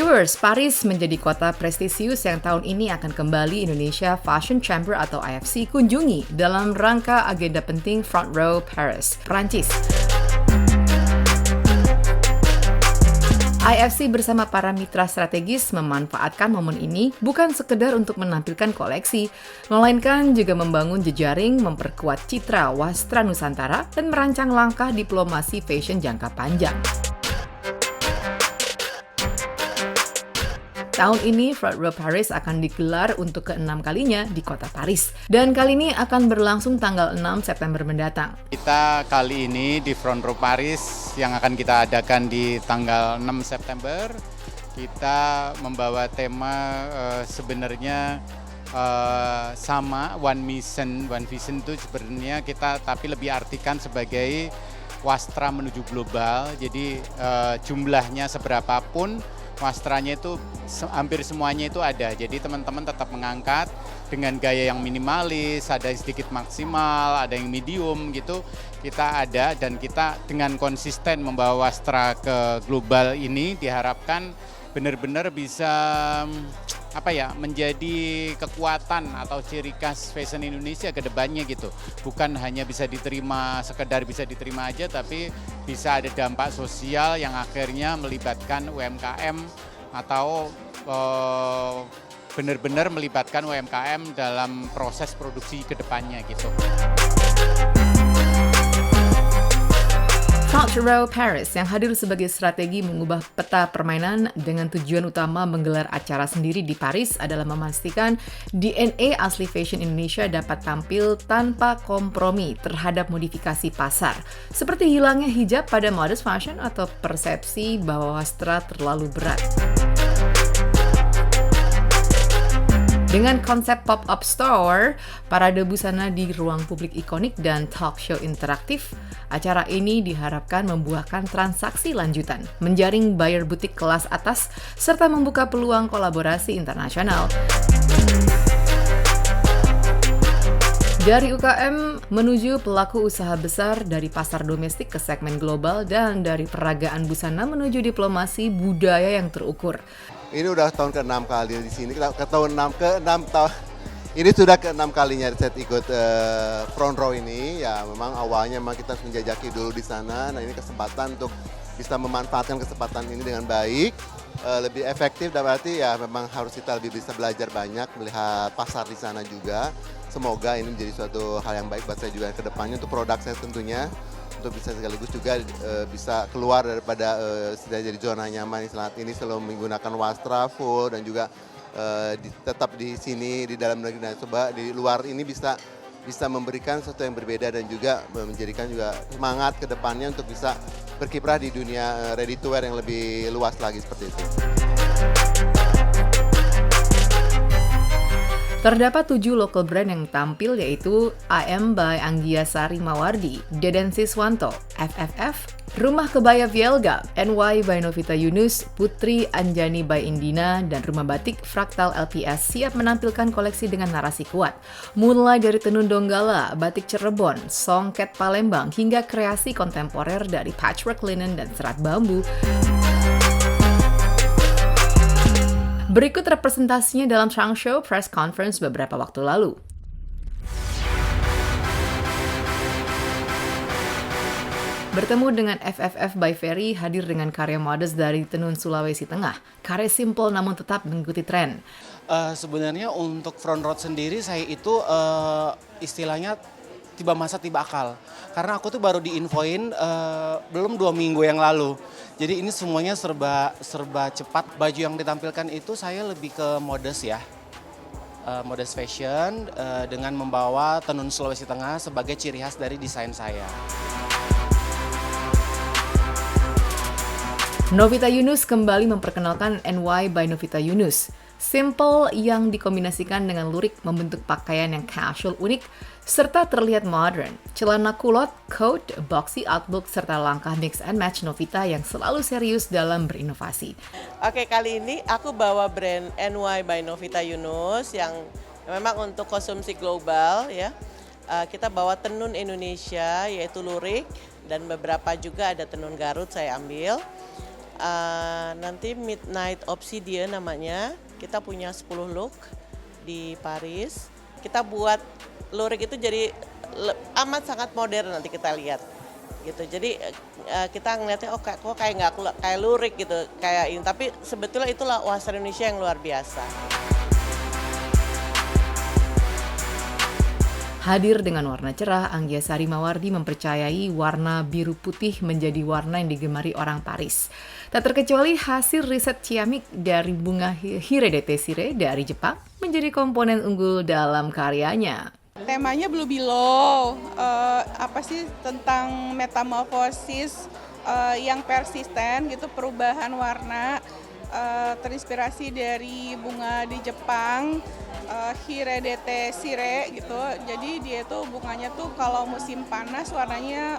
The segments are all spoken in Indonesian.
Viewers, Paris menjadi kota prestisius yang tahun ini akan kembali Indonesia Fashion Chamber atau IFC kunjungi dalam rangka agenda penting Front Row Paris, Prancis. IFC bersama para mitra strategis memanfaatkan momen ini bukan sekedar untuk menampilkan koleksi, melainkan juga membangun jejaring, memperkuat citra wastra Nusantara, dan merancang langkah diplomasi fashion jangka panjang. Tahun ini Front Row Paris akan digelar untuk ke-6 kalinya di kota Paris. Dan kali ini akan berlangsung tanggal 6 September mendatang. Kita kali ini di Front Row Paris yang akan kita adakan di tanggal 6 September, kita membawa tema sebenarnya sama, One Mission. One Vision itu sebenarnya kita tapi lebih artikan sebagai wastra menuju global. Jadi jumlahnya seberapapun, wastranya itu hampir semuanya itu ada. Jadi teman-teman tetap mengangkat dengan gaya yang minimalis, ada sedikit maksimal, ada yang medium gitu. Kita ada dan kita dengan konsisten membawa wastra ke global ini diharapkan benar-benar bisa menjadi kekuatan atau ciri khas fashion Indonesia ke depannya gitu. Bukan hanya sekedar bisa diterima aja, tapi bisa ada dampak sosial yang akhirnya melibatkan UMKM atau benar-benar melibatkan UMKM dalam proses produksi ke depannya gitu. Front Row Paris yang hadir sebagai strategi mengubah peta permainan dengan tujuan utama menggelar acara sendiri di Paris adalah memastikan DNA asli fashion Indonesia dapat tampil tanpa kompromi terhadap modifikasi pasar, seperti hilangnya hijab pada modest fashion atau persepsi bahwa wastra terlalu berat. Dengan konsep pop-up store, parade busana di ruang publik ikonik dan talk show interaktif, acara ini diharapkan membuahkan transaksi lanjutan, menjaring buyer butik kelas atas, serta membuka peluang kolaborasi internasional. Dari UKM menuju pelaku usaha besar, dari pasar domestik ke segmen global, dan dari peragaan busana menuju diplomasi budaya yang terukur. Ini udah tahun ke-6 kali di sini. Ini sudah ke-6 kalinya saya ikut Front Row ini. Ya memang awalnya kita menjajaki dulu di sana. Nah ini kesempatan untuk bisa memanfaatkan kesempatan ini dengan baik, lebih efektif, dan berarti ya memang harus kita lebih bisa belajar banyak, melihat pasar di sana juga. Semoga ini menjadi suatu hal yang baik buat saya juga ke depannya untuk produk saya tentunya. Untuk bisa sekaligus juga bisa keluar daripada sudah jadi zona nyaman saat ini, selalu menggunakan wastra full dan juga tetap di sini di dalam negeri, dan coba di luar ini bisa memberikan sesuatu yang berbeda dan juga menjadikan juga semangat ke depannya untuk bisa berkiprah di dunia ready to wear yang lebih luas lagi seperti itu. Terdapat 7 local brand yang tampil, yaitu AM by Anggiasari Mawardi, Deden Siswanto, FFF, Rumah Kebaya Vielga, NY by Novita Yunus, Putri Anjani by Indina, dan Rumah Batik Fraktal LPS siap menampilkan koleksi dengan narasi kuat. Mulai dari tenun Donggala, batik Cirebon, songket Palembang, hingga kreasi kontemporer dari patchwork linen dan serat bambu. Berikut representasinya dalam Trunk Show Press Conference beberapa waktu lalu. Bertemu dengan FFF by Ferry, hadir dengan karya modest dari tenun Sulawesi Tengah. Karya simple namun tetap mengikuti tren. Sebenarnya untuk Front Row sendiri saya itu istilahnya tiba masa tiba akal. Karena aku tuh baru diinfoin belum 2 minggu yang lalu. Jadi ini semuanya serba cepat. Baju yang ditampilkan itu saya lebih ke modest ya. Modest fashion dengan membawa tenun Sulawesi Tengah sebagai ciri khas dari desain saya. Novita Yunus kembali memperkenalkan NY by Novita Yunus. Simple yang dikombinasikan dengan lurik membentuk pakaian yang casual unik serta terlihat modern. Celana kulot, coat, boxy outlook, serta langkah mix and match Novita yang selalu serius dalam berinovasi. Oke, kali ini aku bawa brand NY by Novita Yunus yang memang untuk konsumsi global ya. Kita bawa tenun Indonesia yaitu lurik dan beberapa juga ada tenun Garut saya ambil. Nanti Midnight Obsidian namanya, kita punya 10 look di Paris. Kita buat lurik itu jadi amat sangat modern, nanti kita lihat gitu. Jadi kita ngeliatnya oh kok kayak nggak kayak lurik gitu kayak ini, tapi sebetulnya itulah wastad Indonesia yang luar biasa. Hadir dengan warna cerah, Anggiasari Mawardi mempercayai warna biru putih menjadi warna yang digemari orang Paris. Tak terkecuali hasil riset ciamik dari bunga Hiredete dari Jepang menjadi komponen unggul dalam karyanya. Temanya Blue Below, tentang metamorfosis yang persisten gitu, perubahan warna, terinspirasi dari bunga di Jepang, Hiredete gitu. Jadi dia tuh bunganya tuh kalau musim panas warnanya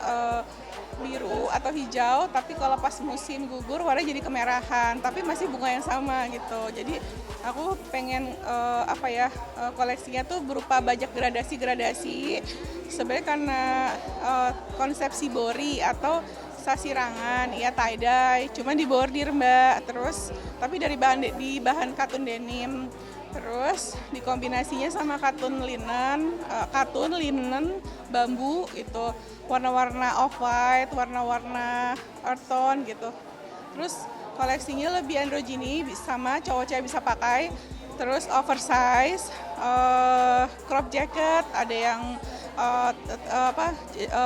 biru atau hijau, tapi kalau pas musim gugur warnanya jadi kemerahan, tapi masih bunga yang sama gitu. Jadi aku pengen koleksinya tuh berupa banyak gradasi-gradasi. Sebenarnya karena konsep shibori atau sasirangan, ya tie-dye, cuma dibordir Mbak. Terus tapi dari bahan katun denim. Terus dikombinasinya sama katun linen bambu gitu. Warna-warna off-white, warna-warna earth tone gitu. Terus koleksinya lebih androgini, sama cowok-cewek bisa pakai. Terus oversize, crop jacket, ada yang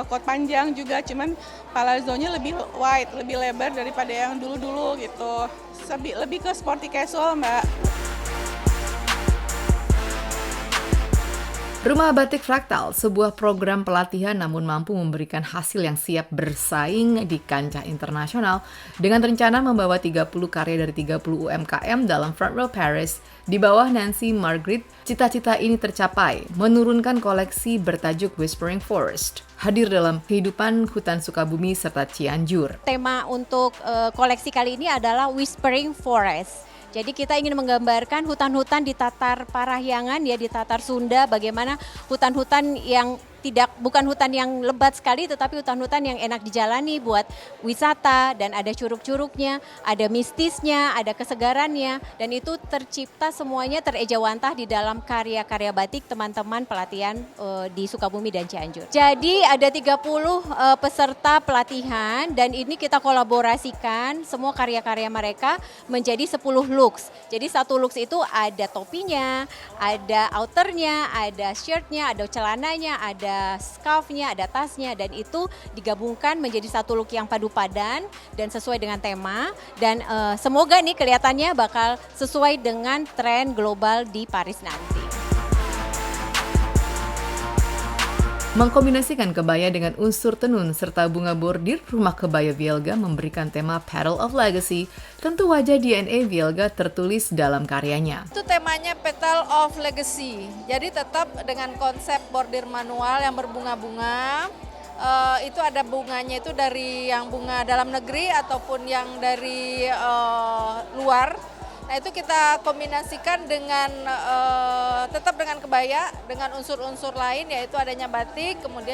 coat panjang juga, cuman palazzonya lebih wide, lebih lebar daripada yang dulu-dulu gitu. Lebih ke sporty casual, Mbak. Rumah Batik Fraktal, sebuah program pelatihan namun mampu memberikan hasil yang siap bersaing di kancah internasional dengan rencana membawa 30 karya dari 30 UMKM dalam Front Row Paris. Di bawah Nancy Margaret, cita-cita ini tercapai, menurunkan koleksi bertajuk Whispering Forest. Hadir dalam kehidupan hutan Sukabumi serta Cianjur. Tema untuk koleksi kali ini adalah Whispering Forest. Jadi kita ingin menggambarkan hutan-hutan di Tatar Parahyangan, ya di Tatar Sunda, bagaimana hutan-hutan yang bukan hutan yang lebat sekali, tetapi hutan-hutan yang enak dijalani buat wisata, dan ada curug-curugnya, ada mistisnya, ada kesegarannya, dan itu tercipta semuanya terejawantah di dalam karya-karya batik teman-teman pelatihan di Sukabumi dan Cianjur. Jadi ada 30 peserta pelatihan, dan ini kita kolaborasikan semua karya-karya mereka menjadi 10 looks. Jadi satu looks itu ada topinya, ada outernya, ada shirtnya, ada celananya, ada scarfnya, ada tasnya, dan itu digabungkan menjadi satu look yang padu padan dan sesuai dengan tema, dan semoga nih kelihatannya bakal sesuai dengan tren global di Paris nanti. Mengkombinasikan kebaya dengan unsur tenun serta bunga bordir, Rumah Kebaya Vielga memberikan tema Petal of Legacy. Tentu wajah DNA Vielga tertulis dalam karyanya. Itu temanya Petal of Legacy. Jadi tetap dengan konsep bordir manual yang berbunga-bunga. Itu ada bunganya itu dari yang bunga dalam negeri ataupun yang dari luar. Nah itu kita kombinasikan dengan tetap dengan kebaya dengan unsur-unsur lain, yaitu adanya batik, kemudian